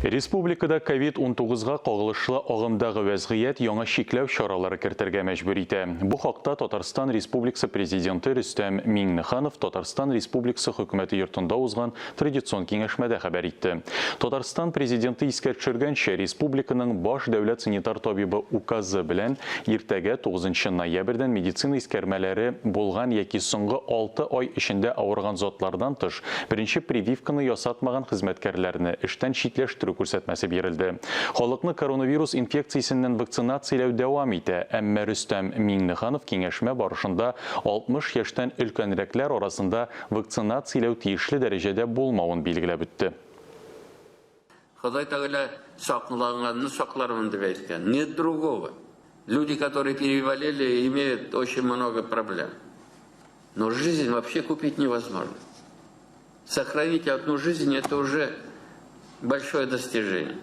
Республикада COVID-19-га кагылышлы агымдагы вәзгыять яңа шикләү чаралары кертергә мәҗбүр итә. Бу хакта Татарстан Республикасы Президенты Рөстәм Миңнеханов Татарстан Республикасы Хөкүмәте йортында узган традицион киңәшмәдә хәбәр итте. Татарстан Президенты искәртшергәнчә, республиканың баш дәүләт санитар табибы указы белән иртәгә 9 ноябрьдән медицина искәрмәләре булган яки соңгы 6 ай эчендә авырган затлардан тыш беренче прививканы ясатмаган хезмәткәрләрне эштән читләштерү күрсәтмәсе бирелде. Халыкны коронавирус инфекциясеннән вакцинацияләү дәвам итә, әмма Рөстәм Миңнеханов киңәшмә барышында 60 яшьтән өлкәнрәкләр арасында вакцинацияләү тиешле дәрәҗәдә булмавын билгеләп үтте. Ходай Тәгалә сакланганны саклармын дип әйткән. Нет другого. Люди, которые переболели, имеют очень много проблем. Но жизнь вообще купить невозможно. Сохранить одну жизнь – это уже большое достижение.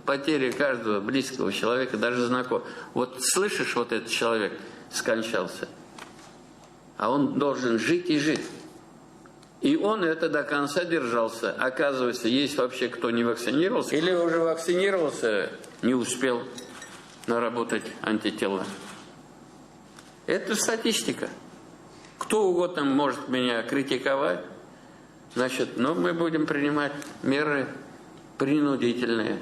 Потеря каждого близкого человека, даже знакомого. Вот слышишь, вот этот человек скончался, а он должен жить и жить. И он это до конца держался. Оказывается, есть вообще кто не вакцинировался, или уже вакцинировался, не успел наработать антитела. Это статистика. Кто угодно может меня критиковать. Значит, но мы будем принимать меры принудительные.